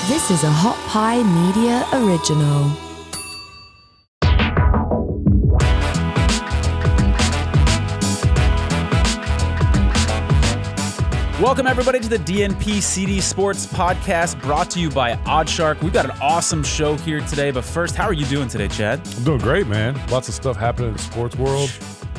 This is a Hot Pie Media original. Welcome, everybody, to the DNP-CD Sports Podcast, brought to you by Oddshark. We've got an awesome show here today, but first, how are you doing today, Chad? I'm doing great, man. Lots of stuff happening in the sports world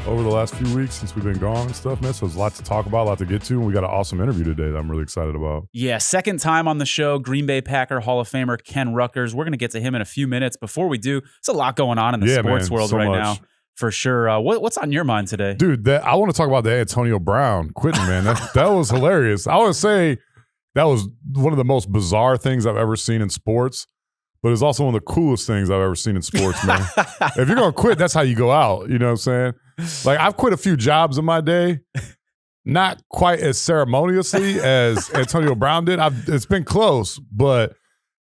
over the last few weeks since we've been gone and stuff, man. So there's a lot to talk about, a lot to get to, and we got an awesome interview today that I'm really excited about. Yeah, second time on the show, Green Bay Packer Hall of Famer Ken Ruettgers. We're going to get to him in a few minutes. Before we do, there's a lot going on in the sports world right now. For sure. What's on your mind today? Dude, I want to talk about the Antonio Brown quitting, man. That was hilarious. I would say that was one of the most bizarre things I've ever seen in sports, but it's also one of the coolest things I've ever seen in sports, man. If you're going to quit, that's how you go out. You know what I'm saying? Like, I've quit a few jobs in my day, not quite as ceremoniously as Antonio Brown did. It's been close, but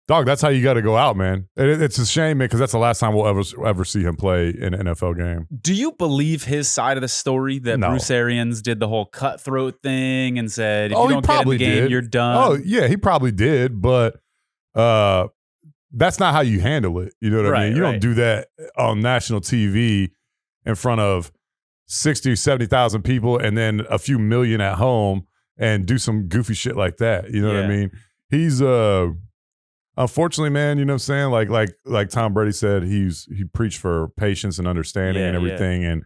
dog, that's how you got to go out, man. It's a shame, man, because that's the last time we'll ever see him play in an NFL game. Do you believe his side of the story that Bruce Arians did the whole cutthroat thing and said, if you don't get in the game, you're done? Oh, yeah, he probably did, but that's not how you handle it. You know what I mean? You don't do that on national TV in front of 60, 70,000 people and then a few million at home and do some goofy shit like that. You know what I mean? He's unfortunately, man, you know what I'm saying? Like Tom Brady said, he preached for patience and understanding and everything. And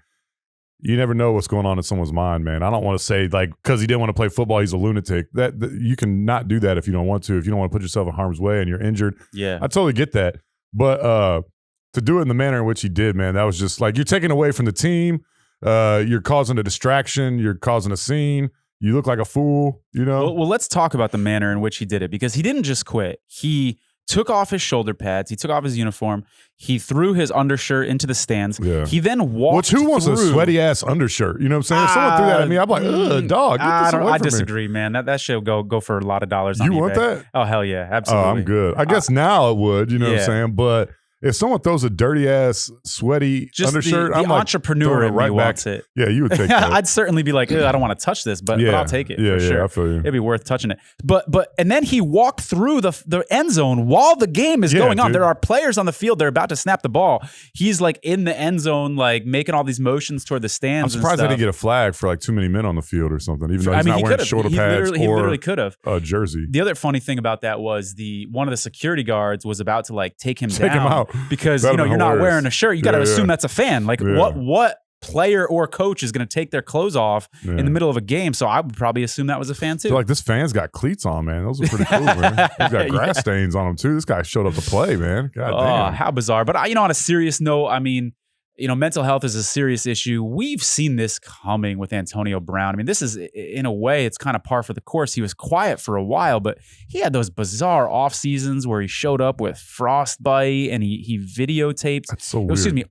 you never know what's going on in someone's mind, man. I don't want to say, like, because he didn't want to play football, he's a lunatic. That you can not do that if you don't want to. If you don't want to put yourself in harm's way and you're injured. Yeah. I totally get that. But to do it in the manner in which he did, man, that was just like, you're taking away from the team. You're causing a distraction. You're causing a scene. You look like a fool, you know? Well, let's talk about the manner in which he did it, because he didn't just quit. He took off his shoulder pads. He took off his uniform. He threw his undershirt into the stands. Yeah. He then walked who wants a sweaty-ass undershirt? You know what I'm saying? If someone threw that at me, I'm like, ugh, dog, get this away from me. I disagree, man. That shit will go for a lot of dollars on eBay. You want that? Oh, hell yeah. Absolutely. Oh, I'm good. I guess now it would, you know what I'm saying? But if someone throws a dirty ass, sweaty undershirt, I'm like, entrepreneur in me wants it. Yeah, you would take that. I'd certainly be like, I don't want to touch this, but I'll take it for sure. I feel you. It'd be worth touching it. And then he walked through the end zone while the game is going on. There are players on the field. They're about to snap the ball. He's like in the end zone, like making all these motions toward the stands. I'm surprised they didn't get a flag for like too many men on the field or something. Even though he's not wearing shoulder pads he literally could have a jersey. The other funny thing about that was one of the security guards was about to like take him out because you're not wearing a shirt. You got to assume that's a fan. Like what player or coach is going to take their clothes off in the middle of a game? So I would probably assume that was a fan too. Like, this fan's got cleats on, man. Those are pretty cool, man. He's got grass stains on them too. This guy showed up to play, man. God damn. How bizarre. But on a serious note, I mean, mental health is a serious issue. We've seen this coming with Antonio Brown. I mean, this is, in a way, it's kind of par for the course. He was quiet for a while, but he had those bizarre off seasons where he showed up with frostbite and he videotaped,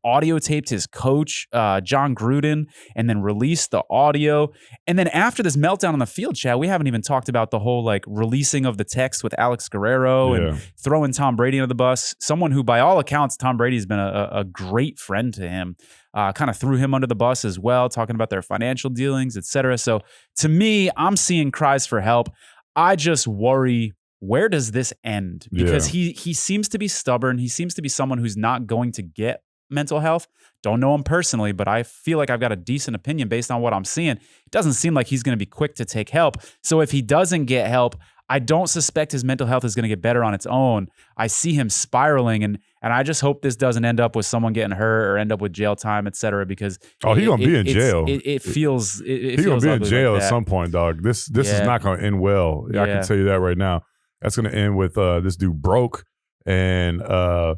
audio taped his coach, John Gruden, and then released the audio. And then after this meltdown on the field, Chad, we haven't even talked about the whole like releasing of the text with Alex Guerrero and throwing Tom Brady under the bus. Someone who, by all accounts, Tom Brady's been a great friend to him. Kind of threw him under the bus as well, talking about their financial dealings, etc. So to me, I'm seeing cries for help. I just worry, where does this end? Because he seems to be stubborn. He seems to be someone who's not going to get mental health. Don't know him personally, but I feel like I've got a decent opinion based on what I'm seeing. It doesn't seem like he's going to be quick to take help. So if he doesn't get help, I don't suspect his mental health is going to get better on its own. I see him spiraling, and I just hope this doesn't end up with someone getting hurt or end up with jail time, et cetera, because he's going to be in jail. It feels he's going to be in jail like at some point, dog. This is not going to end well. I can tell you that right now. That's going to end with this dude broke and I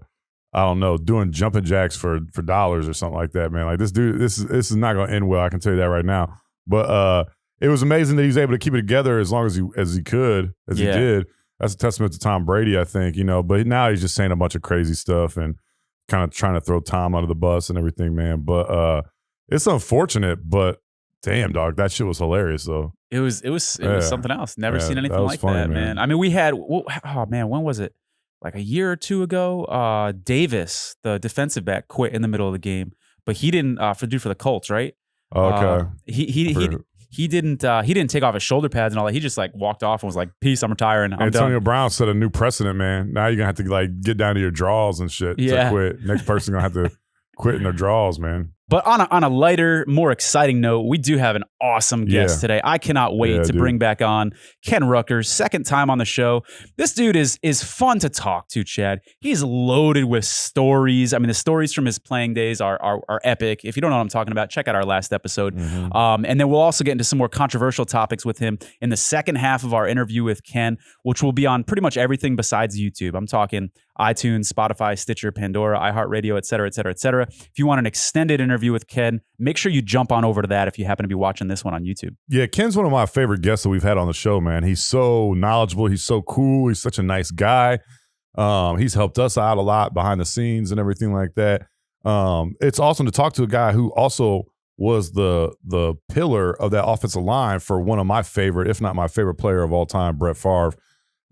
don't know, doing jumping jacks for dollars or something like that, man. Like, this dude, this is not going to end well. I can tell you that right now. But it was amazing that he was able to keep it together as long as he did. That's a testament to Tom Brady, I think, But now he's just saying a bunch of crazy stuff and kind of trying to throw Tom under the bus and everything, man. But it's unfortunate, but damn, dog, that shit was hilarious, though. It was something else. Never seen anything like funny, that, man. I mean, we had, when was it? Like a year or two ago, Davis, the defensive back, quit in the middle of the game, but he didn't for the Colts, right? Okay. he didn't take off his shoulder pads and all that. He just like walked off and was like, "Peace, I'm retiring. I'm Antonio done." Brown set a new precedent, man. Now you're gonna have to like get down to your draws and shit to quit. Next person gonna have to quit in their draws, man. But on a lighter, more exciting note, we do have an awesome guest today. I cannot wait to bring back on Ken Ruettgers, second time on the show. This dude is fun to talk to, Chad. He's loaded with stories. I mean, the stories from his playing days are epic. If you don't know what I'm talking about, check out our last episode. And then we'll also get into some more controversial topics with him in the second half of our interview with Ken, which will be on pretty much everything besides YouTube. I'm talking iTunes, Spotify, Stitcher, Pandora, iHeartRadio, et cetera, et cetera, et cetera. If you want an extended interview with Ken, make sure you jump on over to that if you happen to be watching this one on YouTube. Yeah, Ken's one of my favorite guests that we've had on the show, man. He's so knowledgeable. He's so cool. He's such a nice guy. He's helped us out a lot behind the scenes and everything like that. It's awesome to talk to a guy who also was the pillar of that offensive line for one of my favorite, if not my favorite player of all time, Brett Favre.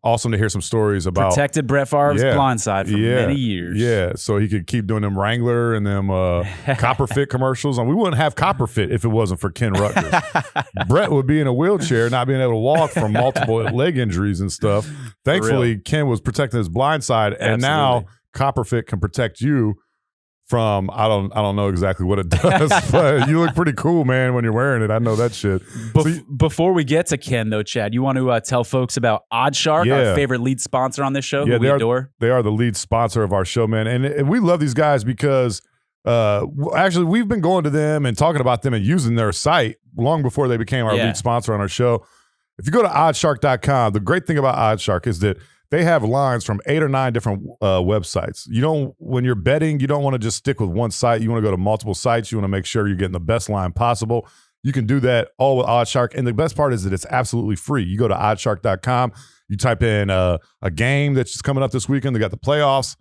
Awesome to hear some stories about protected Brett Favre's blind side for many years. Yeah, so he could keep doing them Wrangler and them Copper Fit commercials. And we wouldn't have Copper Fit if it wasn't for Ken Ruettgers. Brett would be in a wheelchair, not being able to walk from multiple leg injuries and stuff. Thankfully, Ken was protecting his blind side, and now Copper Fit can protect you from I don't know exactly what it does, but you look pretty cool, man, when you're wearing it. I know that shit. Before we get to Ken, though, Chad, you want to tell folks about Oddshark, our favorite lead sponsor on this show, who we adore? They are the lead sponsor of our show, man. And we love these guys because actually we've been going to them and talking about them and using their site long before they became our lead sponsor on our show. If you go to oddshark.com, the great thing about Oddshark is that they have lines from 8 or 9 different websites. When you're betting, you don't want to just stick with one site. You want to go to multiple sites. You want to make sure you're getting the best line possible. You can do that all with Oddshark. And the best part is that it's absolutely free. You go to oddshark.com. You type in a game that's just coming up this weekend. They got the playoffs,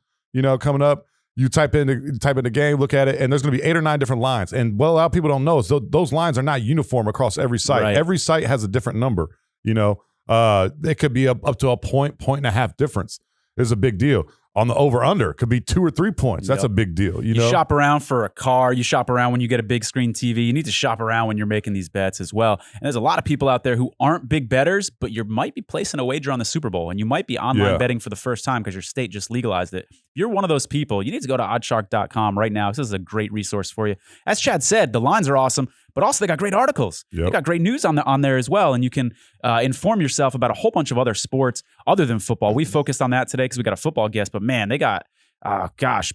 coming up. You type in the game, look at it, and there's going to be 8 or 9 different lines. And what a lot of people don't know is those lines are not uniform across every site. Right. Every site has a different number, It could be up to a point and a half difference. Is a big deal. On the over-under, it could be 2 or 3 points. That's a big deal. You shop around for a car. You shop around when you get a big screen TV. You need to shop around when you're making these bets as well. And there's a lot of people out there who aren't big bettors, but you might be placing a wager on the Super Bowl, and you might be online betting for the first time because your state just legalized it. If you're one of those people, you need to go to oddshark.com right now. This is a great resource for you. As Chad said, the lines are awesome, but also they got great articles. They got great news on there as well, and you can inform yourself about a whole bunch of other sports other than football. We focused on that today because we got a football guest, but man, they got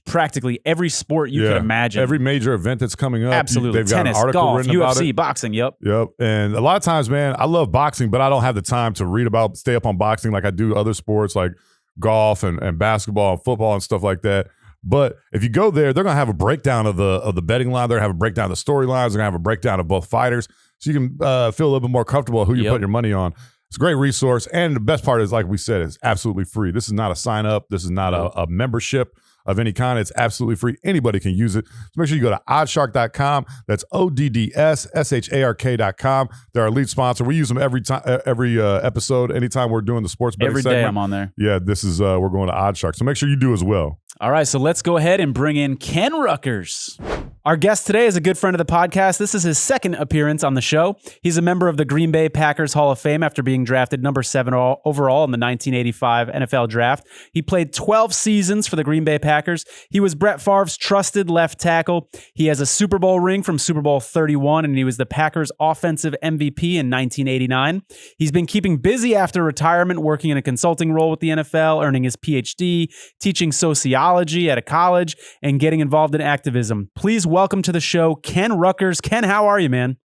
practically every sport you could imagine. Every major event that's coming up. Absolutely. They've Tennis, got an article golf, written UFC, about it. boxing. Yep. And a lot of times, man, I love boxing, but I don't have the time to stay up on boxing like I do other sports like golf and basketball and football and stuff like that. But if you go there, they're going to have a breakdown of the betting line. They're going to have a breakdown of the storylines. They're going to have a breakdown of both fighters. So you can feel a little bit more comfortable who you're putting your money on. It's a great resource. And the best part is, like we said, it's absolutely free. This is not a sign up. This is not a membership of any kind. It's absolutely free. Anybody can use it. So make sure you go to oddshark.com. That's ODDSSHARK.com. They're our lead sponsor. We use them every time, every episode, anytime we're doing the sports betting segment. Every day I'm on there. Yeah, this is we're going to Oddshark. So make sure you do as well. All right, so let's go ahead and bring in Ken Ruettgers. Our guest today is a good friend of the podcast. This is his second appearance on the show. He's a member of the Green Bay Packers Hall of Fame after being drafted number 7 overall in the 1985 NFL Draft. He played 12 seasons for the Green Bay Packers. He was Brett Favre's trusted left tackle. He has a Super Bowl ring from Super Bowl 31, and he was the Packers' offensive MVP in 1989. He's been keeping busy after retirement, working in a consulting role with the NFL, earning his PhD, teaching sociology at a college, and getting involved in activism. Please welcome to the show, Ken Ruettgers. Ken, how are you, man?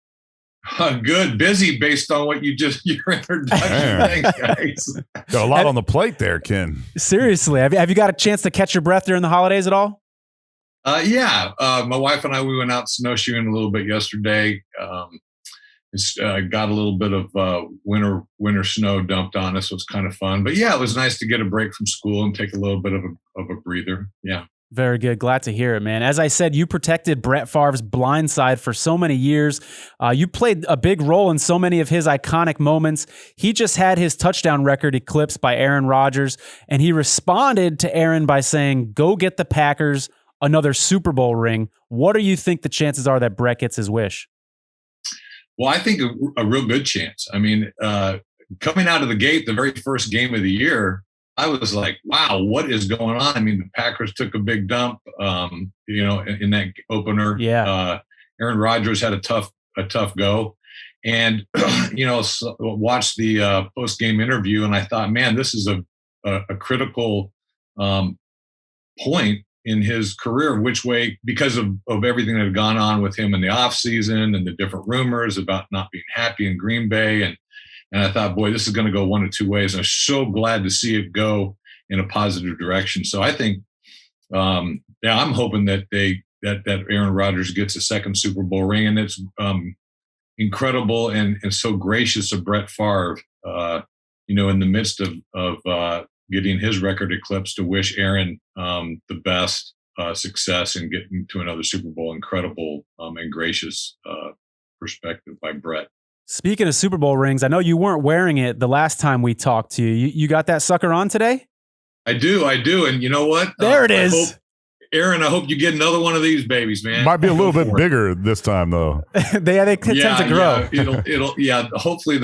Good. Busy based on what your introduction. Thanks, guys. Got a lot on the plate there, Ken. Seriously. Have you got a chance to catch your breath during the holidays at all? Yeah. My wife and I, we went out snowshoeing a little bit yesterday. Got a little bit of winter snow dumped on us. So it's kind of fun. But yeah, it was nice to get a break from school and take a little bit of a breather. Yeah. Very good. Glad to hear it, man. As I said, you protected Brett Favre's blind side for so many years. You played a big role in so many of his iconic moments. He just had his touchdown record eclipsed by Aaron Rodgers, and he responded to Aaron by saying, "Go get the Packers another Super Bowl ring." What do you think the chances are that Brett gets his wish? Well, I think a real good chance. I mean, coming out of the gate, the very first game of the year, I was like, wow, what is going on? I mean, the Packers took a big dump, in that opener. Yeah. Aaron Rodgers had a tough go. And, watched the post-game interview, and I thought, man, this is a critical point in his career, which way, because of everything that had gone on with him in the offseason and the different rumors about not being happy in Green Bay. And I thought, boy, this is going to go one of two ways. And I'm so glad to see it go in a positive direction. So I think, I'm hoping that that Aaron Rodgers gets a second Super Bowl ring. And it's incredible and so gracious of Brett Favre, in the midst of getting his record eclipsed, to wish Aaron the best success in getting to another Super Bowl. Incredible and gracious perspective by Brett. Speaking of Super Bowl rings, I know you weren't wearing it the last time we talked to you. You got that sucker on today? I do. And you know what? There it is. Aaron, I hope you get another one of these babies, man. Might be a little bit bigger this time, though. they tend to grow. It'll hopefully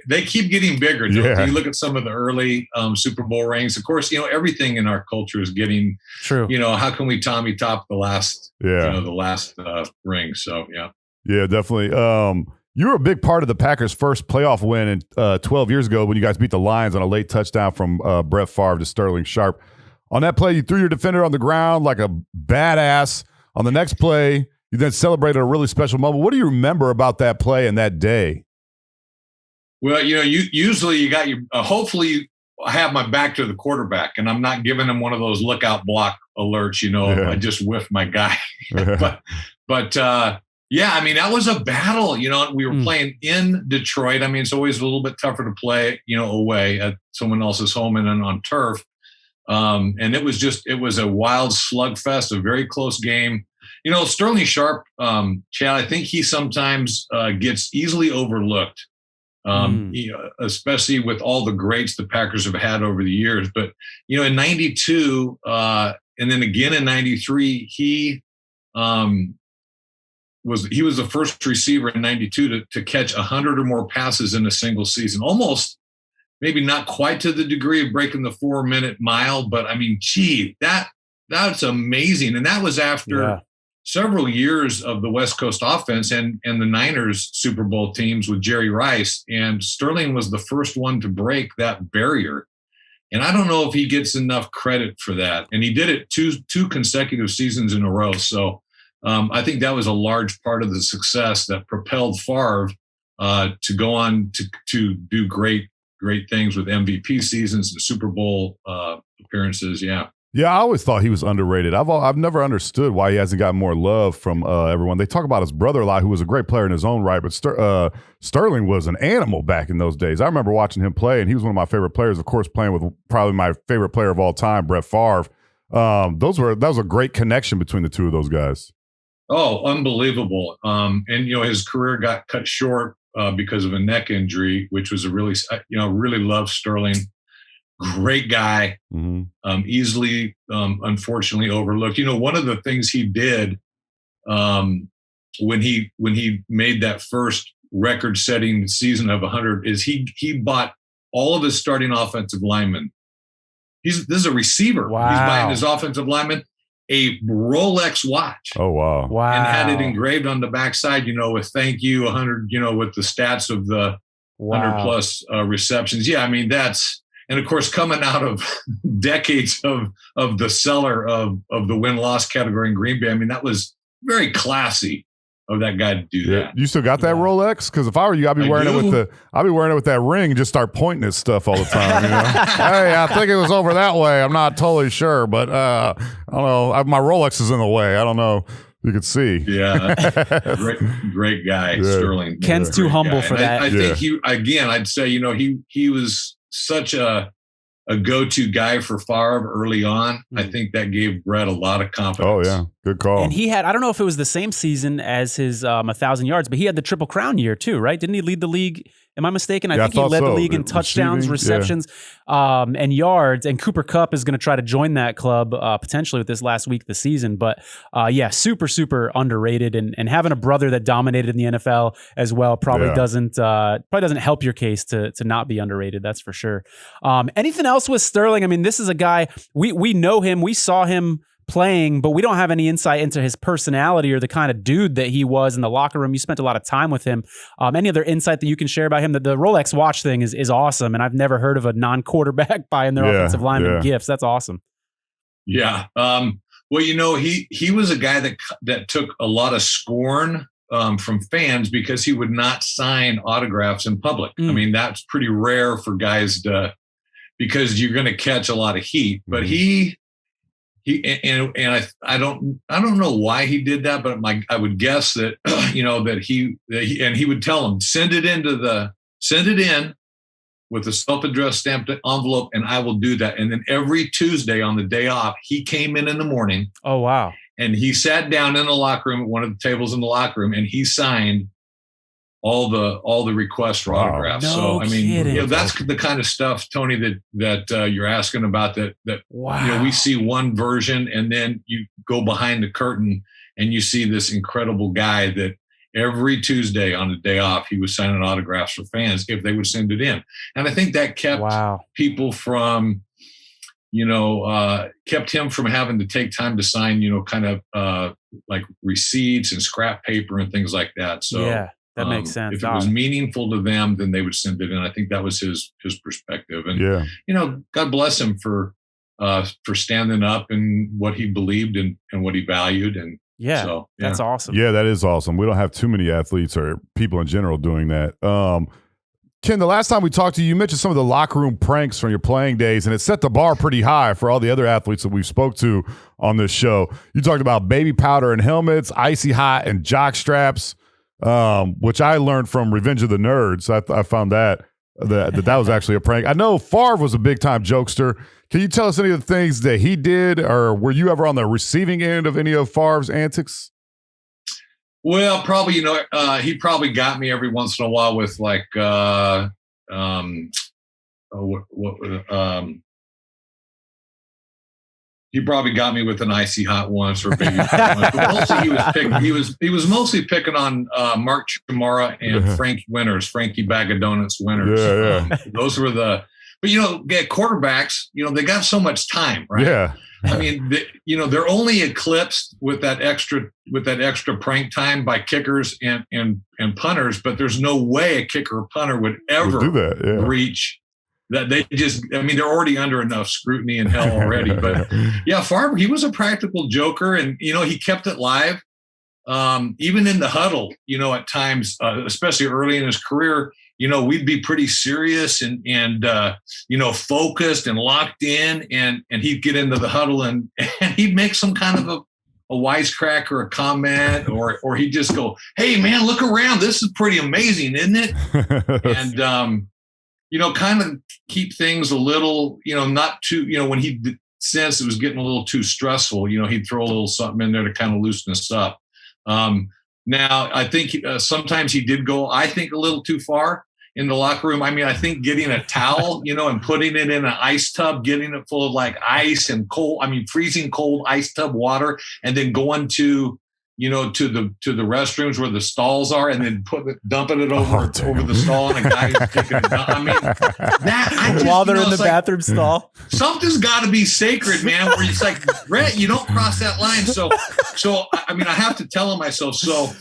they keep getting bigger. Yeah. You look at some of the early Super Bowl rings. Of course, everything in our culture is getting true. How can we Tommy top the last, the last ring? So, yeah. Yeah, definitely. You were a big part of the Packers' first playoff win 12 years ago when you guys beat the Lions on a late touchdown from Brett Favre to Sterling Sharpe. On that play, you threw your defender on the ground like a badass. On the next play, you then celebrated a really special moment. What do you remember about that play and that day? Well, usually you got your hopefully I have my back to the quarterback, and I'm not giving him one of those lookout block alerts, I just whiffed my guy. but I mean, that was a battle. We were playing in Detroit. I mean, it's always a little bit tougher to play, away at someone else's home and then on turf. And it was a wild slugfest, a very close game. Sterling Sharpe, Chad, I think he sometimes gets easily overlooked, especially with all the greats the Packers have had over the years. But, in 92 and then again in 93, he was the first receiver in 92 to catch 100 or more passes in a single season. Almost, maybe not quite to the degree of breaking the 4-minute mile, but I mean, that's amazing. And that was after several years of the West Coast offense and the Niners Super Bowl teams with Jerry Rice. And Sterling was the first one to break that barrier. And I don't know if he gets enough credit for that. And he did it two consecutive seasons in a row. So I think that was a large part of the success that propelled Favre to go on to do great things with MVP seasons and Super Bowl appearances. Yeah. Yeah, I always thought he was underrated. I've never understood why he hasn't gotten more love from everyone. They talk about his brother a lot, who was a great player in his own right, but Sterling was an animal back in those days. I remember watching him play, and he was one of my favorite players, of course, playing with probably my favorite player of all time, Brett Favre. That was a great connection between the two of those guys. Oh, unbelievable. And, his career got cut short because of a neck injury, which was really loved Sterling. Great guy, easily, unfortunately overlooked. One of the things he did when he made that first record-setting season of 100 is he bought all of his starting offensive linemen. This is a receiver. Wow. He's buying his offensive lineman a Rolex watch. Oh, wow. And had it engraved on the backside, with thank you, 100, with the stats of the 100 plus receptions. Yeah, I mean, and of course, coming out of decades of the cellar of the win-loss category in Green Bay, I mean, that was very classy of that guy to do that. You still got that Rolex? Because if I were you, I'd be wearing it with that ring and just start pointing at stuff all the time. Hey, I think it was over that way. I'm not totally sure, but I don't know. My Rolex is in the way. I don't know. You could see. Yeah, great guy, Sterling. Ken's too humble for that. I think I'd say he was such a go-to guy for Favre early on. I think that gave Brett a lot of confidence. Oh, yeah. Good call. And he had, I don't know if it was the same season as his 1,000 yards, but he had the Triple Crown year too, right? Didn't he lead the league Am I mistaken? I Yeah, think he thought led the so. league in touchdowns, receptions, and yards. And Cooper Kupp is going to try to join that club potentially with this last week of the season. But yeah, super, super underrated. And having a brother that dominated in the NFL as well probably doesn't help your case to not be underrated. That's for sure. Anything else with Sterling? I mean, this is a guy, we know him. We saw him playing, but we don't have any insight into his personality or the kind of dude that he was in the locker room. You spent a lot of time with him. Any other insight that you can share about him? The Rolex watch thing is awesome, and I've never heard of a non-quarterback buying their offensive lineman gifts. That's awesome. Yeah. Well, he was a guy that took a lot of scorn from fans because he would not sign autographs in public. I mean, that's pretty rare for guys because you're going to catch a lot of heat. But I don't know why he did that, but I would guess that that he would tell him, send it in with a self-addressed stamped envelope, and I will do that. And then every Tuesday on the day off, he came in the morning. Oh wow! And he sat down in the locker room at one of the tables in the locker room, and he signed all the requests for autographs. No so I mean, kidding. that's the kind of stuff, Tony, that you're asking about. That wow. We see one version, and then you go behind the curtain and you see this incredible guy that every Tuesday on the day off he was signing autographs for fans if they would send it in. And I think that kept people from, kept him from having to take time to sign, kind of like receipts and scrap paper and things like that. So yeah. That makes sense. If it was meaningful to them, then they would send it in. I think that was his perspective. And God bless him for standing up and what he believed and what he valued. And that's awesome. Yeah, that is awesome. We don't have too many athletes or people in general doing that. Ken, the last time we talked to you, you mentioned some of the locker room pranks from your playing days, and it set the bar pretty high for all the other athletes that we've spoke to on this show. You talked about baby powder and helmets, icy hot and jock straps. Which I learned from Revenge of the Nerds. I found that was actually a prank. I know Favre was a big time jokester. Can you tell us any of the things that he did, or were you ever on the receiving end of any of Favre's antics? Well, probably, he probably got me every once in a while with like, he probably got me with an icy hot once or baby hot once. But mostly he was mostly picking on Mark Chamara and Frankie Bag of Donuts Winters. Yeah. Those were but quarterbacks, they got so much time, right? Yeah. I mean, they're only eclipsed with that extra prank time by kickers and punters, but there's no way a kicker or punter would ever do that, reach that. They're already under enough scrutiny and hell already. But yeah, Favre, he was a practical joker, and he kept it live. Even in the huddle, at times, especially early in his career, we'd be pretty serious and focused and locked in, and he'd get into the huddle and he'd make some kind of a wisecrack or a comment, or he'd just go, "Hey man, look around. This is pretty amazing, isn't it?" And, kind of keep things a little, not too, when he sensed it was getting a little too stressful, he'd throw a little something in there to kind of loosen us up. Now, I think sometimes he did go, I think, a little too far in the locker room. I mean, I think getting a towel, and putting it in an ice tub, getting it full of like ice and freezing cold ice tub water, and then going to the restrooms where the stalls are, and then dumping it over the stall, and a guy is taking it down. I mean, while they're in the bathroom stall, something's got to be sacred, man. Where it's like, Brett, you don't cross that line. So I mean, I have to tell myself. So,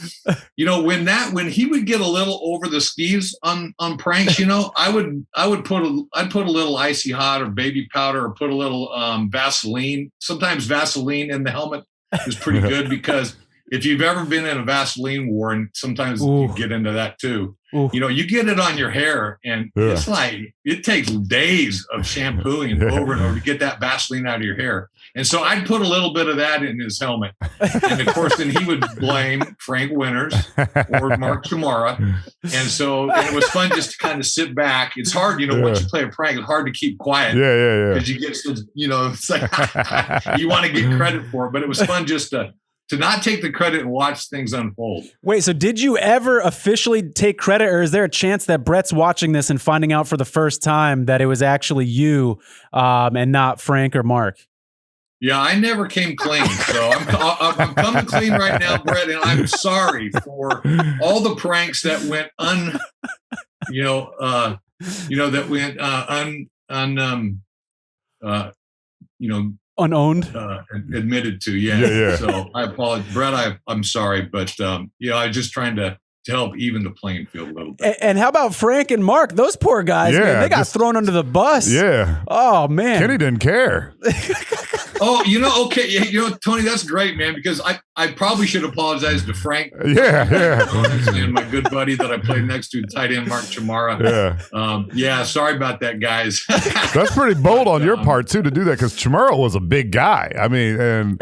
when he would get a little over the skis on pranks, I'd put a little icy hot or baby powder, or put a little Vaseline. Sometimes Vaseline in the helmet is pretty good, because if you've ever been in a Vaseline war, and sometimes you get into that too, you get it on your hair, and it's like, it takes days of shampooing over and over to get that Vaseline out of your hair. And so I'd put a little bit of that in his helmet. And of course, then he would blame Frank Winters or Mark Chamara. And it was fun just to kind of sit back. It's hard, once you play a prank, it's hard to keep quiet. Yeah. Because you get, it's like, you want to get credit for it. But it was fun just to to not take the credit and watch things unfold. Wait, so did you ever officially take credit, or is there a chance that Brett's watching this and finding out for the first time that it was actually you and not Frank or Mark? Yeah, I never came clean, so I'm coming clean right now, Brett, and I'm sorry for all the pranks that went unowned, admitted to. Yeah. So I apologize, Brett. I'm sorry, but I'm just trying to help even the playing field a little bit. And how about Frank and Mark? Those poor guys, man, they got thrown under the bus. Yeah. Oh man, Kenny didn't care. Oh, okay. Tony, that's great, man, because I probably should apologize to Frank. Yeah. And my good buddy that I played next to, tight end Mark Chamara. Yeah. Sorry about that, guys. That's pretty bold on your part, too, to do that, because Chamara was a big guy. I mean, and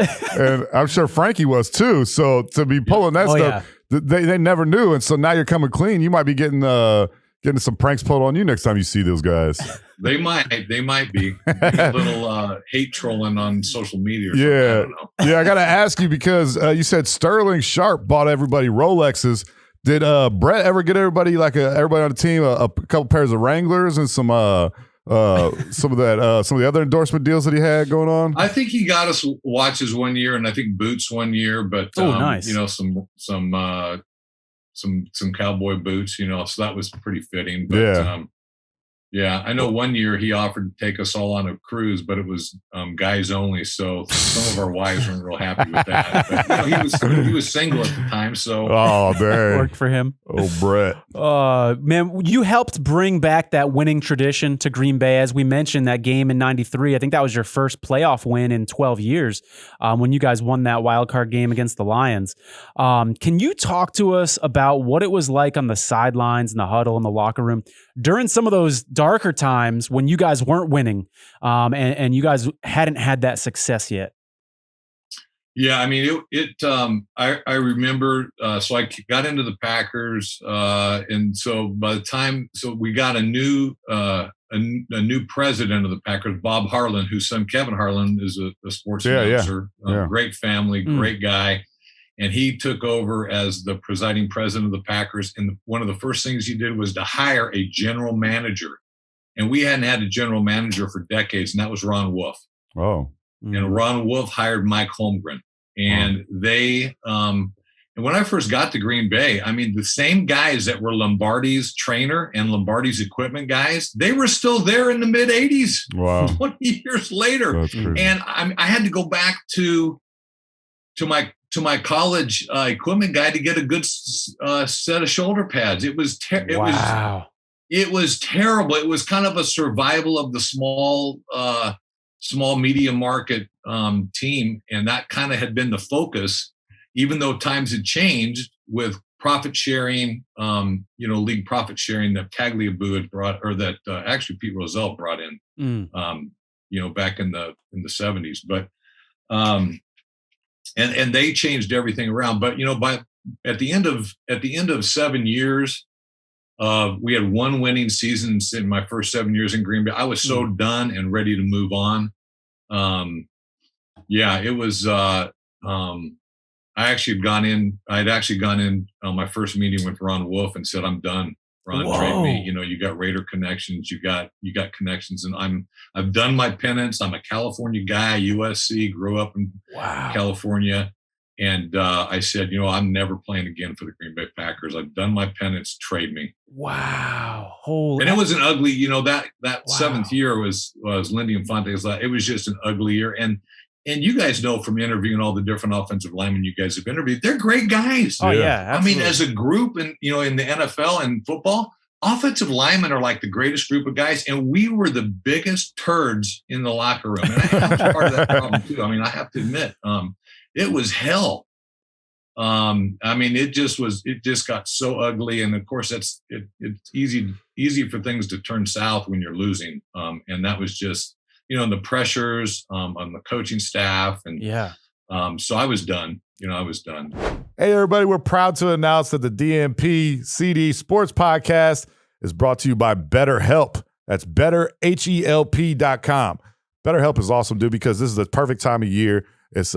I'm sure Frankie was, too. So to be pulling that stuff, they never knew. And so now you're coming clean. You might be getting some pranks pulled on you next time you see those guys. They might be a little hate trolling on social media. Or something. I don't know. Yeah. I got to ask you, because you said Sterling Sharpe bought everybody Rolexes. Did Brett ever get everybody on the team a couple pairs of Wranglers and some of the other endorsement deals that he had going on? I think he got us watches one year, and I think boots one year. But nice. Some cowboy boots, so that was pretty fitting. But I know one year he offered to take us all on a cruise, but it was guys only. So some of our wives weren't real happy with that. But, he was single at the time, so worked for him. Oh, Brett. Man, you helped bring back that winning tradition to Green Bay. As we mentioned, that game in '93, I think that was your first playoff win in 12 years when you guys won that wild card game against the Lions. Can you talk to us about what it was like on the sidelines, in the huddle, in the locker room during some of those darker times when you guys weren't winning and you guys hadn't had that success yet? Yeah, I mean, I remember. So I got into the Packers, and so by the time, we got a new president of the Packers, Bob Harlan, whose son Kevin Harlan is a sports announcer, great family, great guy, and he took over as the presiding president of the Packers. And one of the first things he did was to hire a general manager, and we hadn't had a general manager for decades, and that was Ron Wolf. Oh. And Ron Wolf hired Mike Holmgren. And and when I first got to Green Bay, I mean, the same guys that were Lombardi's trainer and Lombardi's equipment guys, they were still there in the mid 80s. Wow. 20 years later. And I had to go back to my college equipment guy to get a good set of shoulder pads. It was terrible. It was kind of a survival of the small medium market team, and that kind of had been the focus, even though times had changed with profit sharing, league profit sharing that Tagliabue had brought, or that actually Pete Rozelle brought in, back in the 70s. But and they changed everything around. But at the end of 7 years, we had one winning season in my first 7 years in Green Bay. I was so done and ready to move on. It was. I'd actually gone in on my first meeting with Ron Wolf and said, "I'm done. Ron, trade me. You got Raider connections. You got connections, and I've done my penance. I'm a California guy, USC, grew up in California." And I said, I'm never playing again for the Green Bay Packers. I've done my penance. Trade me. Wow. And it was an ugly, that seventh year was Lindy Infante's. It was just an ugly year. And you guys know from interviewing all the different offensive linemen you guys have interviewed, they're great guys. Oh yeah. Absolutely. I mean, as a group in the NFL and football, offensive linemen are like the greatest group of guys. And we were the biggest turds in the locker room. And I was part of that problem too. I mean, I have to admit, it was hell. It just got so ugly. And of course it's easy for things to turn south when you're losing. And that was just, the pressures on the coaching staff. And so I was done. I was done. Hey, everybody, we're proud to announce that the DNP-CD Sports Podcast is brought to you by BetterHelp. That's BetterHelp.com. BetterHelp is awesome, dude, because this is the perfect time of year. It's,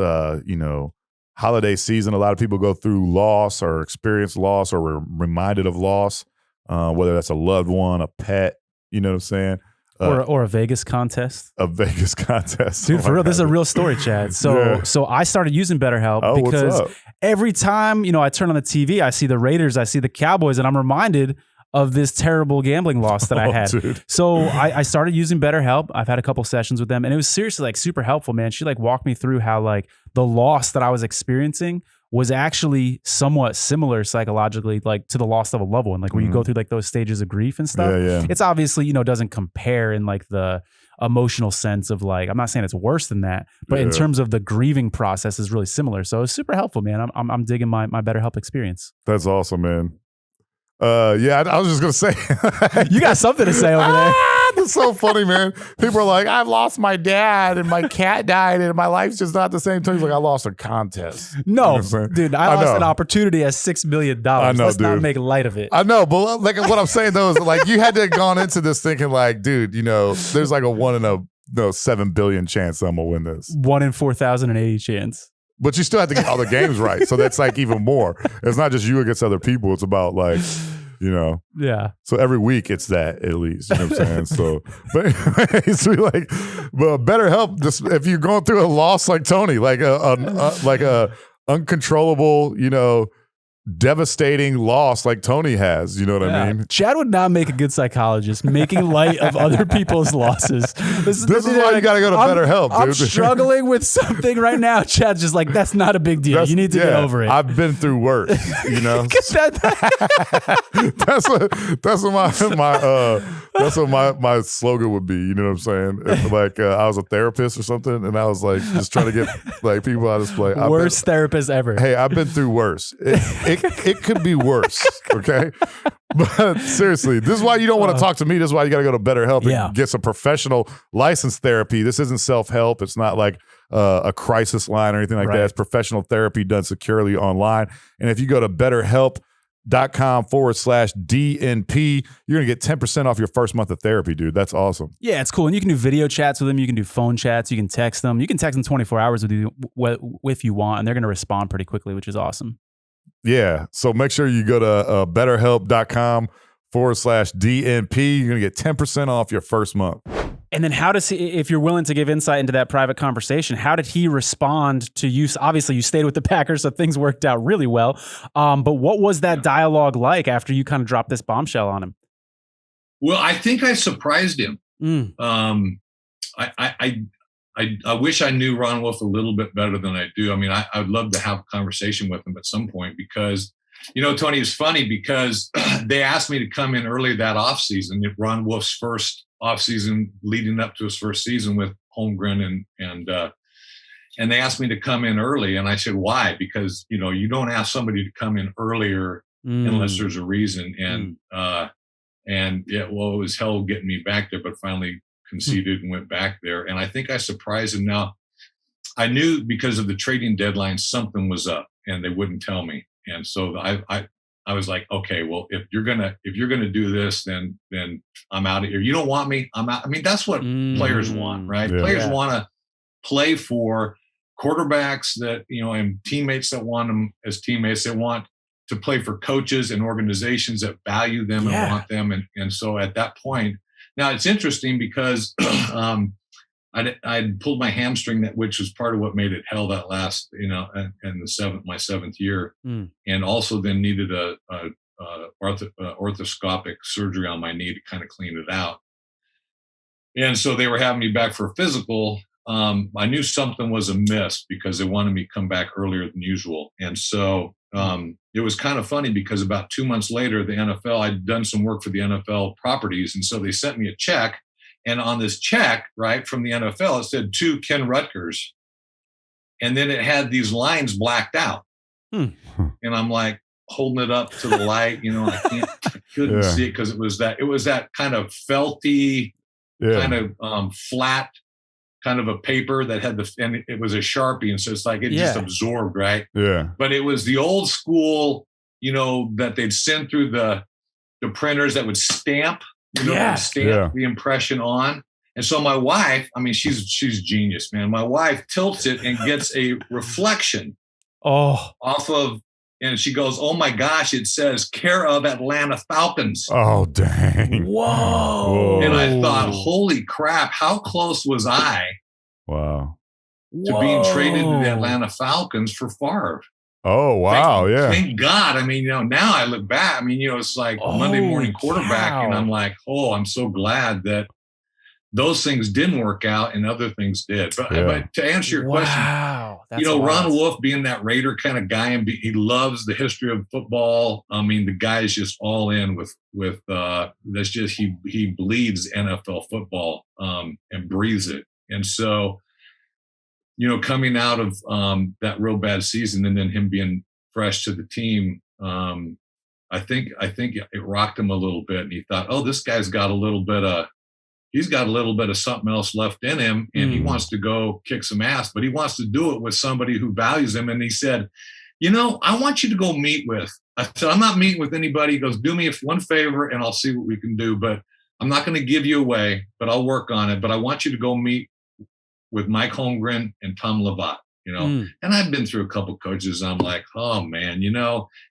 holiday season. A lot of people go through loss or experience loss or were reminded of loss, whether that's a loved one, a pet, you know what I'm saying? Or a Vegas contest. A Vegas contest. Dude, for real, this is a real story, Chad. So I started using BetterHelp because every time, I turn on the TV, I see the Raiders, I see the Cowboys, and I'm reminded of this terrible gambling loss that I had. Dude. So I started using BetterHelp. I've had a couple sessions with them, and it was seriously like super helpful, man. She like walked me through how like the loss that I was experiencing was actually somewhat similar psychologically, like to the loss of a loved one, like where you go through like those stages of grief and stuff. Yeah. It's obviously, doesn't compare in like the emotional sense of like, I'm not saying it's worse than that, but in terms of the grieving process is really similar. So it's super helpful, man. I'm digging my BetterHelp experience. That's awesome, man. I was just gonna say you got something to say over there. That's so funny, man. People are like, I've lost my dad and my cat died and my life's just not the same. He's like, I lost a contest. No, you know dude, I lost an opportunity at $6 million. I know, Let's not make light of it. I know, but like what I'm saying though is like you had to have gone into this thinking like, dude, there's like a 1 in 7 billion chance I'm gonna win this. 1 in 4,080 chance. But you still have to get all the games right. So that's like even more. It's not just you against other people. It's about like, Yeah. So every week it's that at least. You know what I'm saying? So, but anyways, BetterHelp. If you're going through a loss like Tony, like a uncontrollable, devastating loss like Tony has. You know what I mean? Chad would not make a good psychologist, making light of other people's losses. This is why you got to go to BetterHelp, dude. I'm struggling with something right now. Chad's just like, that's not a big deal. You need to get over it. I've been through worse, That's what my slogan would be. You know what I'm saying? If, like I was a therapist or something, and I was like just trying to get like people out of play. Worst therapist ever. Hey, I've been through worse. It could be worse, okay? But seriously, this is why you don't want to talk to me. This is why you got to go to BetterHelp and get some professional licensed therapy. This isn't self-help. It's not like a crisis line or anything like that. It's professional therapy done securely online. And if you go to BetterHelp.com/DNP, you're going to get 10% off your first month of therapy, dude. That's awesome. Yeah, it's cool. And you can do video chats with them. You can do phone chats. You can text them. You can text them 24 hours if you want, and they're going to respond pretty quickly, which is awesome. Yeah. So make sure you go to BetterHelp.com/DNP. You're going to get 10% off your first month. And then how does he, if you're willing to give insight into that private conversation, how did he respond to you? Obviously, you stayed with the Packers, so things worked out really well. But what was that dialogue like after you kind of dropped this bombshell on him? Well, I think I surprised him. I wish I knew Ron Wolf a little bit better than I do. I mean, I'd love to have a conversation with him at some point because, Tony, it's funny because they asked me to come in early that offseason, Ron Wolf's first offseason leading up to his first season with Holmgren and they asked me to come in early. And I said, why? Because, you don't ask somebody to come in earlier unless there's a reason. And it was hell getting me back there, but finally conceded and went back there. And I think I surprised him. Now, I knew because of the trading deadline, something was up and they wouldn't tell me. And so I was like, okay, well, if you're gonna do this, then I'm out of here. You don't want me, I'm out. I mean, that's what players want, right? Yeah. Players want to play for quarterbacks that, and teammates that want them as teammates. They want to play for coaches and organizations that value them and want them. And so at that point, now it's interesting because I'd pulled my hamstring, which was part of what made it hell that last, in my seventh year, and also then needed a orthoscopic surgery on my knee to kind of clean it out. And so they were having me back for a physical. I knew something was amiss because they wanted me to come back earlier than usual. And so it was kind of funny because about 2 months later, the NFL, I'd done some work for the NFL properties. And so they sent me a check. And on this check, right, from the NFL, it said to Ken Ruettgers. And then it had these lines blacked out. And I'm like holding it up to the light, I couldn't see it because it was that kind of felty, kind of flat kind of a paper that had and it was a Sharpie. And so it's like it just absorbed, right? Yeah. But it was the old school, that they'd send through the printers that would stamp, the impression on. And so my wife, I mean, she's genius, man. My wife tilts it and gets a reflection off of, and she goes, "Oh my gosh, it says care of Atlanta Falcons." Oh, dang. Whoa. And I thought, holy crap, how close was I Wow. to being traded to the Atlanta Falcons for Favre? Oh, wow. Thank God. I mean, now I look back, I mean, it's like Monday morning quarterback, and I'm like, oh, I'm so glad that those things didn't work out and other things did. But to answer your question, Ron Wolf being that Raider kind of guy, and he loves the history of football. I mean, the guy is just all in with that's just, he bleeds NFL football and breathes it. And so, coming out of that real bad season and then him being fresh to the team, I think it rocked him a little bit, and he thought, oh, this guy's got a little bit of something else left in him, and he wants to go kick some ass, but he wants to do it with somebody who values him. And he said, I want you to go meet with. I said, I'm not meeting with anybody. He goes, do me one favor and I'll see what we can do, but I'm not going to give you away, but I'll work on it. But I want you to go meet with Mike Holmgren and Tom Lovat, And I've been through a couple coaches. I'm like, oh man,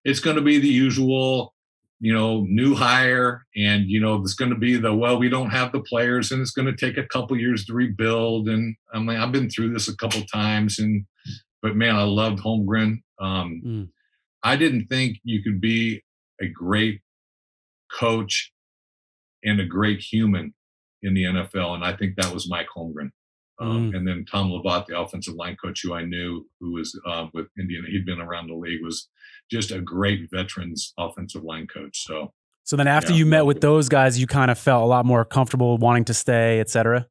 it's going to be the usual, new hire, and it's going to be we don't have the players, and it's going to take a couple years to rebuild. And I'm like, I've been through this a couple times, but man, I loved Holmgren. I didn't think you could be a great coach and a great human in the NFL, and I think that was Mike Holmgren. And then Tom Lovat, the offensive line coach who I knew, who was with Indiana, he'd been around the league, was just a great veterans offensive line coach. So then after you met with those guys, you kind of felt a lot more comfortable wanting to stay, et cetera?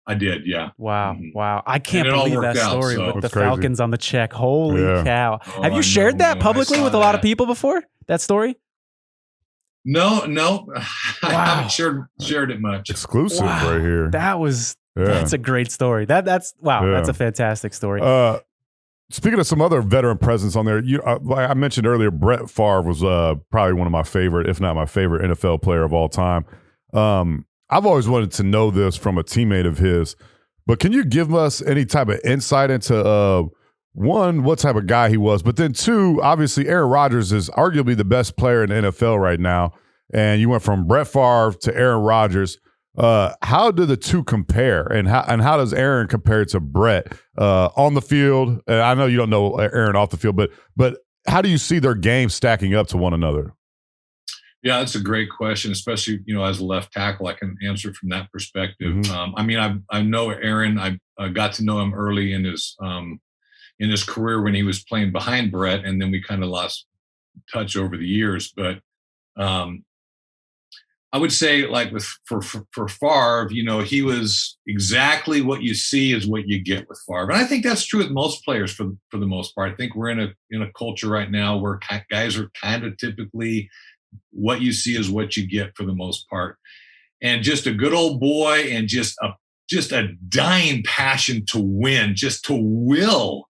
I did, yeah. Wow, wow. I can't believe that story with the Falcons on the check. Holy cow. Have you shared that publicly with a lot of people before, that story? No. I haven't shared it much. Exclusive right here. That's a great story. That's a fantastic story. Speaking of some other veteran presence on there, like I mentioned earlier, Brett Favre was probably one of my favorite, if not my favorite, NFL player of all time. I've always wanted to know this from a teammate of his, but can you give us any type of insight into one, what type of guy he was, but then two, obviously Aaron Rodgers is arguably the best player in the NFL right now, and you went from Brett Favre to Aaron Rodgers. How do the two compare, and how does Aaron compare to Brett on the field? I know you don't know Aaron off the field, but how do you see their game stacking up to one another? Yeah, that's a great question, especially as a left tackle. I can answer from that perspective. I mean, I know Aaron. I got to know him early in his career when he was playing behind Brett, and then we kind of lost touch over the years. But I would say, like for Favre, he was exactly what you see is what you get with Favre, and I think that's true with most players for the most part. I think we're in a culture right now where guys are kind of typically what you see is what you get for the most part, and just a good old boy, and just a dying passion to win, just to will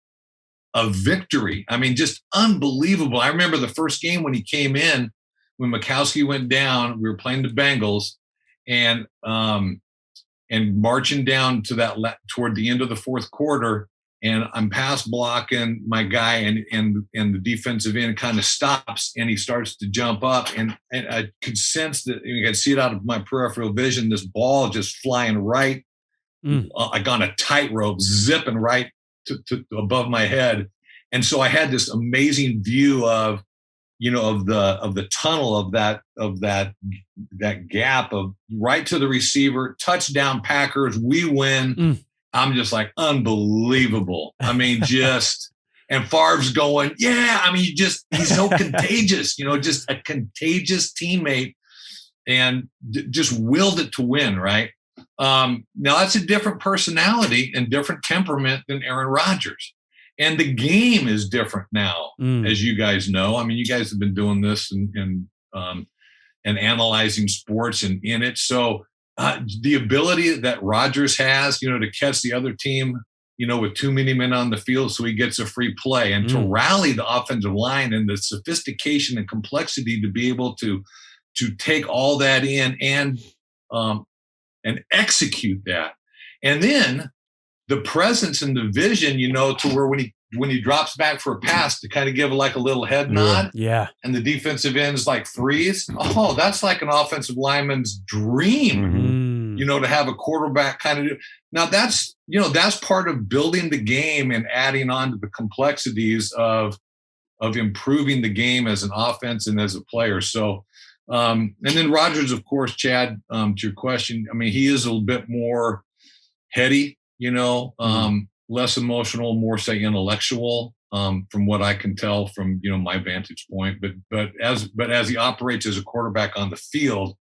a victory. I mean, just unbelievable. I remember the first game when he came in. When Mikowski went down, we were playing the Bengals, and marching down to toward the end of the fourth quarter, and I'm pass blocking my guy, and the defensive end kind of stops, and he starts to jump up, and I could sense that, you could see it out of my peripheral vision, this ball just flying right, like on a tightrope, zipping right to above my head, and so I had this amazing view of the tunnel of that gap of right to the receiver, touchdown Packers, we win. I'm just like, unbelievable. I mean, and Favre's going, yeah. I mean, he's so contagious, just a contagious teammate, and just willed it to win. Right. Now that's a different personality and different temperament than Aaron Rodgers. And the game is different now, as you guys know. I mean, you guys have been doing this and analyzing sports and in it. So the ability that Rodgers has, to catch the other team, with too many men on the field, so he gets a free play, and to rally the offensive line, and the sophistication and complexity to be able to take all that in and execute that, and then the presence and the vision, to where when when he drops back for a pass to kind of give like a little head nod. Yeah. And the defensive ends like freeze. Oh, that's like an offensive lineman's dream, to have a quarterback kind of do. Now that's part of building the game and adding on to the complexities of improving the game as an offense and as a player. So, and then Rodgers, of course, Chad, to your question, I mean, he is a little bit more heady, less emotional, more say intellectual, from what I can tell from, my vantage point, but as he operates as a quarterback on the field,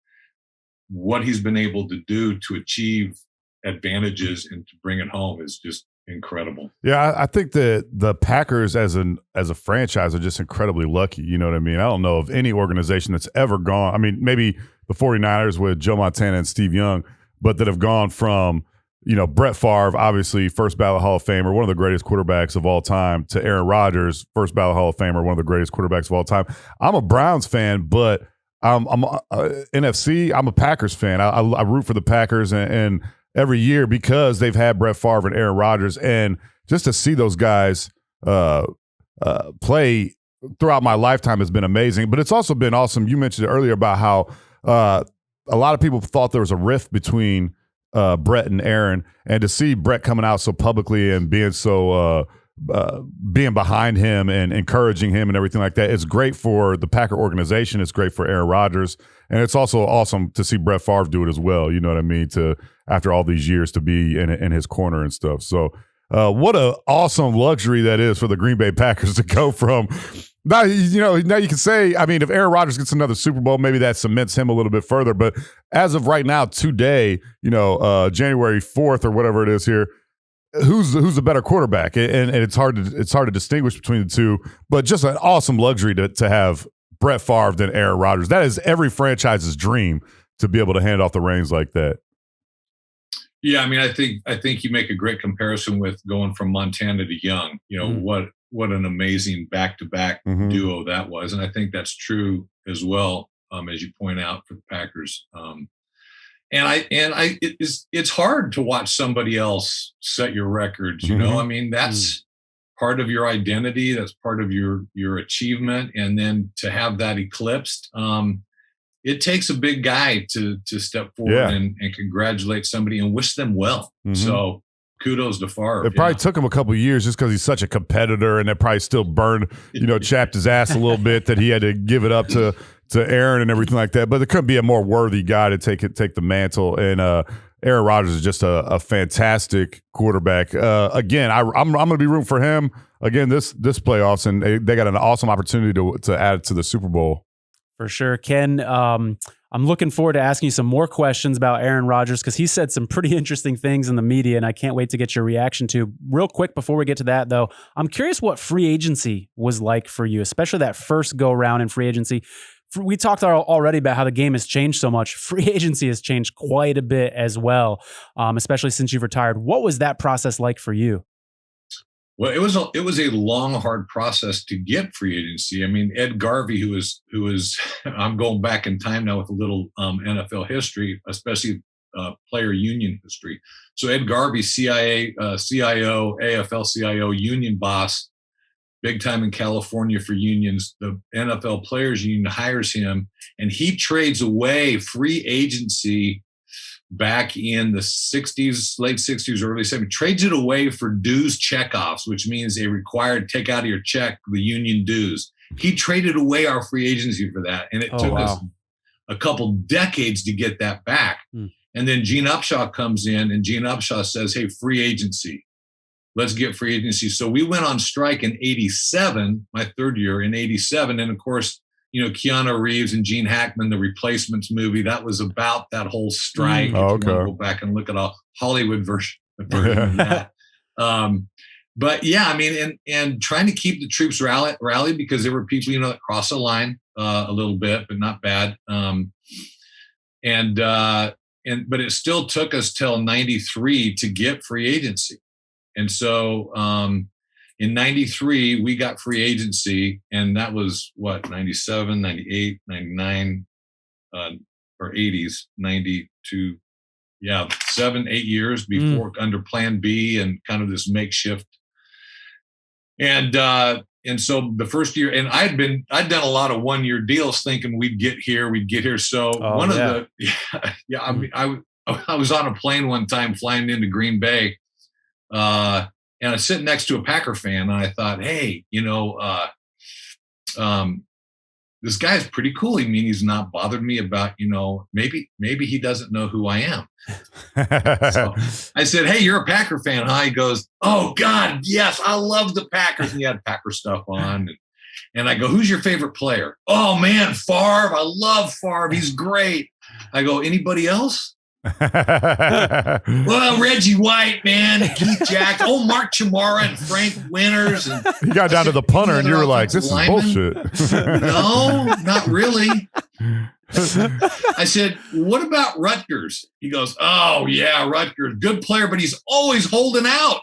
what he's been able to do to achieve advantages and to bring it home is just incredible. Yeah, I think that the Packers as a franchise are just incredibly lucky. You know what I mean? I don't know of any organization that's ever gone. I mean, maybe the 49ers with Joe Montana and Steve Young, but that have gone from, Brett Favre, obviously first ballot Hall of Famer, one of the greatest quarterbacks of all time, to Aaron Rodgers, first ballot Hall of Famer, one of the greatest quarterbacks of all time. I'm a Browns fan, but I'm NFC. I'm a Packers fan. I root for the Packers and every year because they've had Brett Favre and Aaron Rodgers, and just to see those guys play throughout my lifetime has been amazing. But it's also been awesome. You mentioned earlier about how a lot of people thought there was a rift between Brett and Aaron, and to see Brett coming out so publicly and being so being behind him and encouraging him and everything like that, it's great for the Packer organization. It's great for Aaron Rodgers, and it's also awesome to see Brett Favre do it as well. You know what I mean? To after all these years to be in his corner and stuff. So what a awesome luxury that is for the Green Bay Packers to go from. Now you can say, I mean, if Aaron Rodgers gets another Super Bowl, maybe that cements him a little bit further. But as of right now, today, January 4th or whatever it is here, who's the better quarterback? And it's hard to distinguish between the two. But just an awesome luxury to have Brett Favre than Aaron Rodgers. That is every franchise's dream, to be able to hand off the reins like that. Yeah, I mean, I think you make a great comparison with going from Montana to Young. What an amazing back-to-back duo that was, and I think that's true as well, as you point out, for the Packers. It's hard to watch somebody else set your records. I mean, that's part of your identity. That's part of your achievement, and then to have that eclipsed. It takes a big guy to step forward and congratulate somebody and wish them well. So kudos to Favre. It probably took him a couple of years just because he's such a competitor, and that probably still burned, chapped his ass a little bit that he had to give it up to Aaron and everything like that. But there couldn't be a more worthy guy to take the mantle. And Aaron Rodgers is just a fantastic quarterback. Again, I'm going to be rooting for him again this playoffs, and they got an awesome opportunity to add it to the Super Bowl. For sure. Ken, I'm looking forward to asking you some more questions about Aaron Rodgers, because he said some pretty interesting things in the media, and I can't wait to get your reaction to. Real quick, before we get to that, though, I'm curious what free agency was like for you, especially that first go-round in free agency. We talked already about how the game has changed so much. Free agency has changed quite a bit as well, especially since you've retired. What was that process like for you? Well, it was a long, hard process to get free agency. I mean, Ed Garvey, who is I'm going back in time now with a little NFL history, especially player union history. So Ed Garvey, CIO, AFL-CIO union boss, big time in California for unions. The NFL Players Union hires him, and he trades away free agency back in the 60s, late 60s, early 70s, trades it away for dues checkoffs, which means they required take out of your check the union dues. He traded away our free agency for that, and it took us a couple decades to get that back. And then Gene Upshaw comes in, and Gene Upshaw says, hey, free agency. Let's get free agency. So we went on strike in 87, my third year in 87. And of course, Keanu Reeves and Gene Hackman, the Replacements movie, that was about that whole strike. If you want to go back and look at a Hollywood version of that. But yeah, I mean, and trying to keep the troops rallied because there were people, that crossed the line a little bit, but not bad. But it still took us till 93 to get free agency. And so in 93, we got free agency, and that was 97, 98, 99, or 80s, 92, 7, 8 years before under Plan B and kind of this makeshift. And so the first year, and I'd done a lot of 1-year deals thinking we'd get here. So I was on a plane one time flying into Green Bay, and I was sitting next to a Packer fan, and I thought, hey, this guy's pretty cool. I mean, he's not bothered me about, maybe he doesn't know who I am. So I said, hey, you're a Packer fan, huh? He goes, oh God, yes, I love the Packers. And he had Packer stuff on. And I go, who's your favorite player? Oh man, Favre. I love Favre. He's great. I go, anybody else? Well, Reggie White, man, Keith Jackson, Mark Chamara and Frank Winters. And you got down to the punter and you were like, this is bullshit. No, not really. I said, what about Ruettgers? He goes, oh yeah, Ruettgers, good player, but he's always holding out.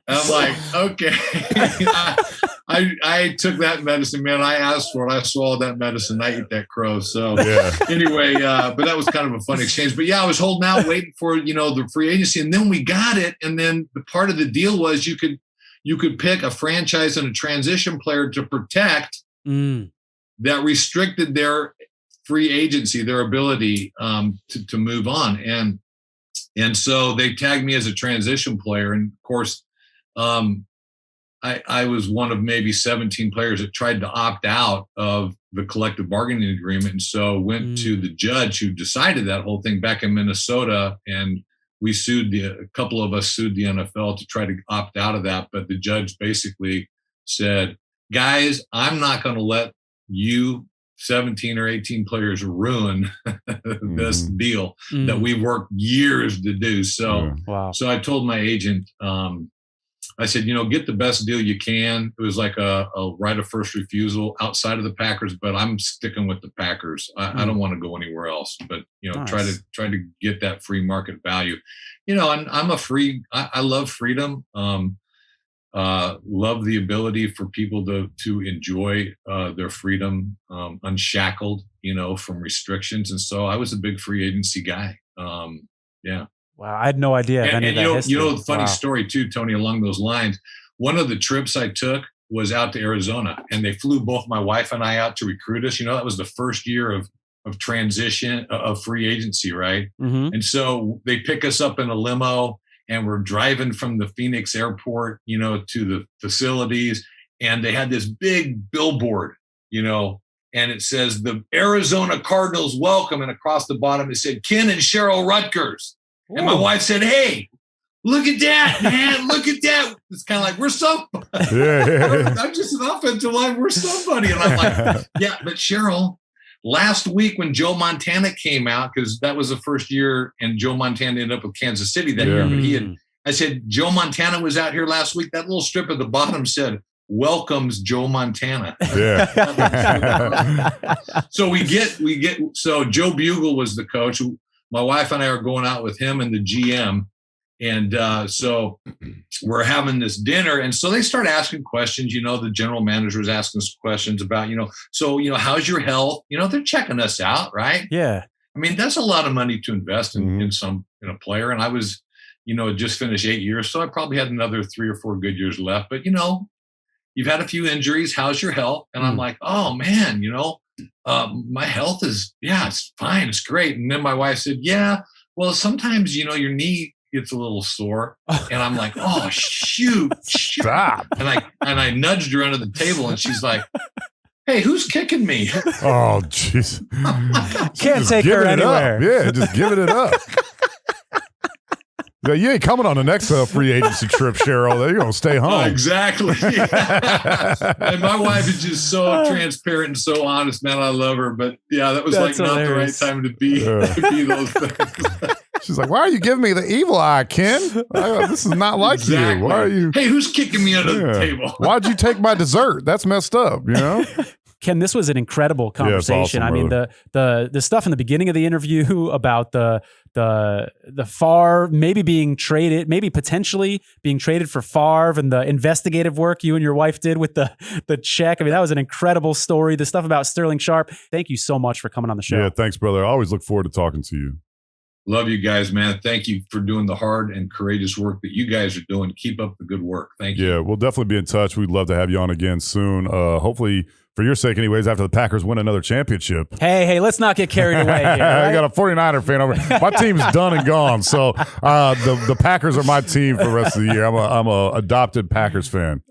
I'm like, okay. I took that medicine, man. I asked for it. I swallowed that medicine. I ate that crow. So anyway, but that was kind of a fun exchange. But yeah, I was holding out, waiting for, the free agency. And then we got it. And then the part of the deal was you could pick a franchise and a transition player to protect that restricted their free agency, their ability to move on. And so they tagged me as a transition player. And of course, I was one of maybe 17 players that tried to opt out of the collective bargaining agreement. And so went to the judge who decided that whole thing back in Minnesota. And we a couple of us sued the NFL to try to opt out of that. But the judge basically said, guys, I'm not going to let you 17 or 18 players ruin this deal that we've worked years to do. So, So I told my agent, I said, get the best deal you can. It was like a right of first refusal outside of the Packers, but I'm sticking with the Packers. I don't want to go anywhere else, but nice. try to get that free market value. And I'm I love freedom. Love the ability for people to enjoy their freedom unshackled, from restrictions. And so I was a big free agency guy. Yeah. Wow, I had no idea. And the funny story too, Tony, along those lines. One of the trips I took was out to Arizona, and they flew both my wife and I out to recruit us. That was the first year of transition of free agency, right? And so they pick us up in a limo, and we're driving from the Phoenix airport, to the facilities, and they had this big billboard, and it says the Arizona Cardinals welcome, and across the bottom it said Ken and Cheryl Ruettgers. And my wife said, hey, look at that, man. Look at that. It's kind of like, we're somebody. I'm just an offensive line. We're somebody. And I'm like, yeah, but Cheryl, last week when Joe Montana came out, because that was the first year, and Joe Montana ended up with Kansas City that year. But I said, Joe Montana was out here last week. That little strip at the bottom said, welcomes Joe Montana. Yeah. So Joe Bugle was the coach. My wife and I are going out with him and the GM. And so we're having this dinner. And so they start asking questions, the general manager is asking some questions about, how's your health? They're checking us out, right? Yeah. I mean, that's a lot of money to invest in a player. And I was, just finished 8 years. So I probably had another 3 or 4 good years left. But, you've had a few injuries. How's your health? And I'm like, oh man, my health is, it's fine. It's great. And then my wife said, yeah, well, sometimes, your knee gets a little sore. And I'm like, oh, shoot. Stop. And I nudged her under the table, and she's like, hey, who's kicking me? Oh, jeez. Can't take her anywhere. Yeah, just giving it up. Yeah, you ain't coming on the next free agency trip, Cheryl. You're going to stay home. Oh, exactly. And my wife is just so transparent and so honest, man. I love her. But yeah, that was not the right time to be those things. She's like, why are you giving me the evil eye, Ken? This is not like you. Why are you? Hey, who's kicking me under the table? Why'd you take my dessert? That's messed up, Ken, this was an incredible conversation. Yeah, awesome, the stuff in the beginning of the interview about the Favre maybe being traded, maybe potentially being traded for Favre, and the investigative work you and your wife did with the check. I mean, that was an incredible story. The stuff about Sterling Sharpe. Thank you so much for coming on the show. Yeah, thanks, brother. I always look forward to talking to you. Love you guys, man. Thank you for doing the hard and courageous work that you guys are doing. Keep up the good work. Thank you. Yeah, we'll definitely be in touch. We'd love to have you on again soon. Hopefully, for your sake anyways, after the Packers win another championship. Hey, let's not get carried away here. Right? I got a 49er fan over. My team's done and gone. So the Packers are my team for the rest of the year. I'm a adopted Packers fan.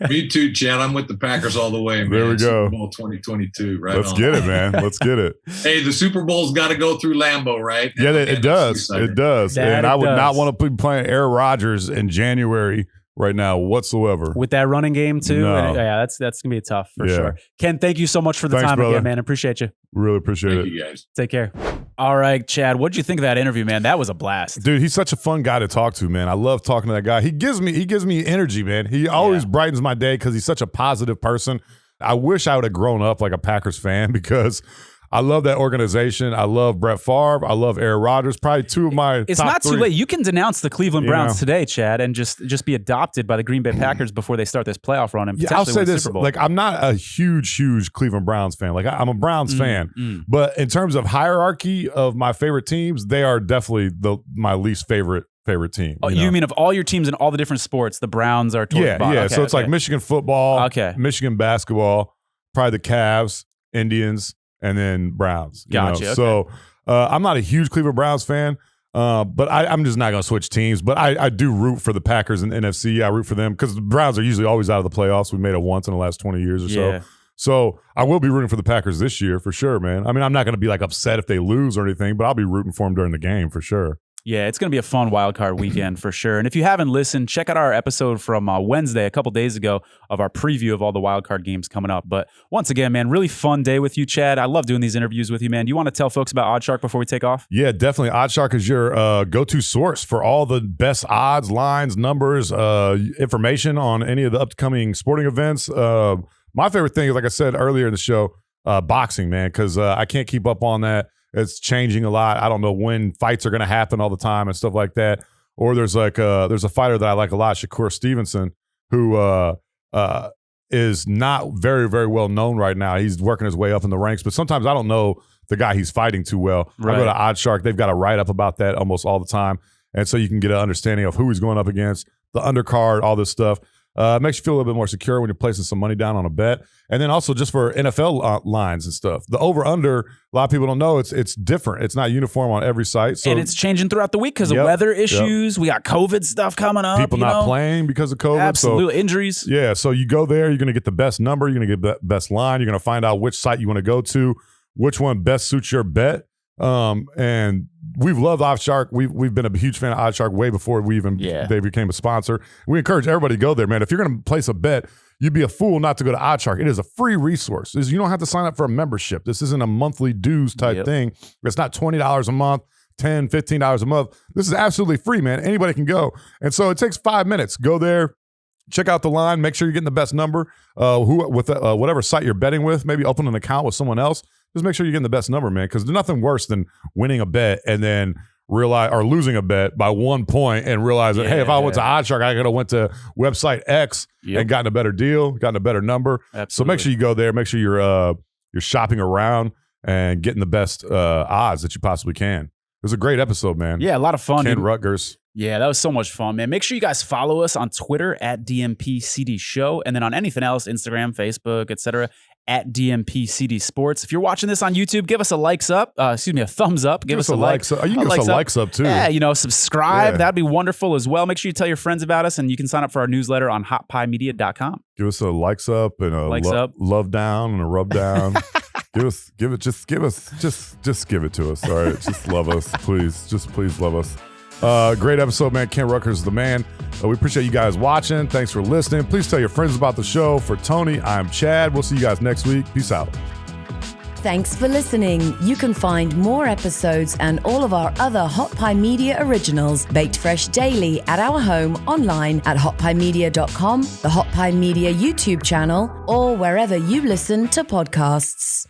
Me too, Chad. I'm with the Packers all the way, man. There we go. Super Bowl 2022. Right. Let's get it, man. Let's get it. Hey, the Super Bowl's got to go through Lambeau, right? Yeah, it does. It does. And I would not want to be playing Aaron Rodgers in January right now whatsoever. With that running game too. No. And, yeah, that's going to be tough for sure. Ken, thank you so much for the time brother. again, man. Appreciate you. Really appreciate Thank it. you guys. Take care. All right, Chad, what'd you think of that interview, man? That was a blast. Dude, he's such a fun guy to talk to, man. I love talking to that guy. He gives me energy, man. He always brightens my day because he's such a positive person. I wish I would have grown up like a Packers fan because I love that organization. I love Brett Favre. I love Aaron Rodgers. Probably two of my It's top not too three. late. You can denounce the Cleveland Browns today, Chad, and just be adopted by the Green Bay Packers before they start this playoff run and potentially I'll say win the this: Super Bowl. like, I'm not a huge Cleveland Browns fan. Like, I'm a Browns fan, but in terms of hierarchy of my favorite teams, they are definitely my least favorite team. Oh, you mean of all your teams in all the different sports, the Browns are towards the bottom? Yeah. Okay, So it's like Michigan football, Michigan basketball, probably the Cavs, Indians, and then Browns. Gotcha. Okay. So I'm not a huge Cleveland Browns fan, but I'm just not going to switch teams. But I do root for the Packers and NFC. I root for them because the Browns are usually always out of the playoffs. We made it once in the last 20 years or so. So I will be rooting for the Packers this year for sure, man. I mean, I'm not going to be like upset if they lose or anything, but I'll be rooting for them during the game for sure. Yeah, it's going to be a fun wild card weekend for sure. And if you haven't listened, check out our episode from Wednesday, a couple days ago, of our preview of all the wild card games coming up. But once again, man, really fun day with you, Chad. I love doing these interviews with you, man. Do you want to tell folks about OddsShark before we take off? Yeah, definitely. OddsShark is your go-to source for all the best odds, lines, numbers, information on any of the upcoming sporting events. My favorite thing is, like I said earlier in the show, boxing, man, because I can't keep up on that. It's changing a lot. I don't know when fights are going to happen all the time and stuff like that. Or there's a fighter that I like a lot, Shakur Stevenson, who is not very, very well known right now. He's working his way up in the ranks, but sometimes I don't know the guy he's fighting too well. Right. I go to OddsShark. They've got a write-up about that almost all the time. And so you can get an understanding of who he's going up against, the undercard, all this stuff. Makes you feel a little bit more secure when you're placing some money down on a bet. And then also just for NFL lines and stuff. The over-under, a lot of people don't know, it's different. It's not uniform on every site. So, and it's changing throughout the week because of weather issues. We got COVID stuff coming up. People not playing because of COVID. Absolutely. Injuries. Yeah, so you go there, you're going to get the best number, you're going to get the best line, you're going to find out which site you want to go to, which one best suits your bet. And we've loved OddsShark. We've been a huge fan of OddsShark way before they became a sponsor. We encourage everybody to go there, man. If you're going to place a bet, you'd be a fool not to go to OddsShark. It is a free resource. You don't have to sign up for a membership. This isn't a monthly dues type thing. It's not $20 a month, $10, $15 a month. This is absolutely free, man. Anybody can go. And so it takes 5 minutes. Go there. Check out the line. Make sure you're getting the best number. Whatever site you're betting with, maybe open an account with someone else. Just make sure you're getting the best number, man, because there's nothing worse than winning a bet and then losing a bet by 1 point and realize that, hey, if I went to OddsShark, I could have went to website X and gotten a better deal, gotten a better number. Absolutely. So make sure you go there. Make sure you're shopping around and getting the best odds that you possibly can. It was a great episode, man. Yeah, a lot of fun. Ken Ruettgers. Yeah, that was so much fun, man. Make sure you guys follow us on Twitter at DNP-CD Show, and then on anything else, Instagram, Facebook, etc. at DNP-CD Sports. If you're watching this on YouTube, give us a thumbs up. Give us a like. You can give us a likes up too. Yeah, subscribe. That'd be wonderful as well. Make sure you tell your friends about us, and you can sign up for our newsletter on hotpiemedia.com. Give us a likes up and a love down and a rub down. Just give it to us. All right, just love us, please. Just please love us. Great episode, man. Ken Ruettgers is the man. We appreciate you guys watching. Thanks for listening. Please tell your friends about the show. For Tony, I'm Chad. We'll see you guys next week. Peace out. Thanks for listening. You can find more episodes and all of our other Hot Pie Media originals baked fresh daily at our home online at hotpiemedia.com, the Hot Pie Media YouTube channel, or wherever you listen to podcasts.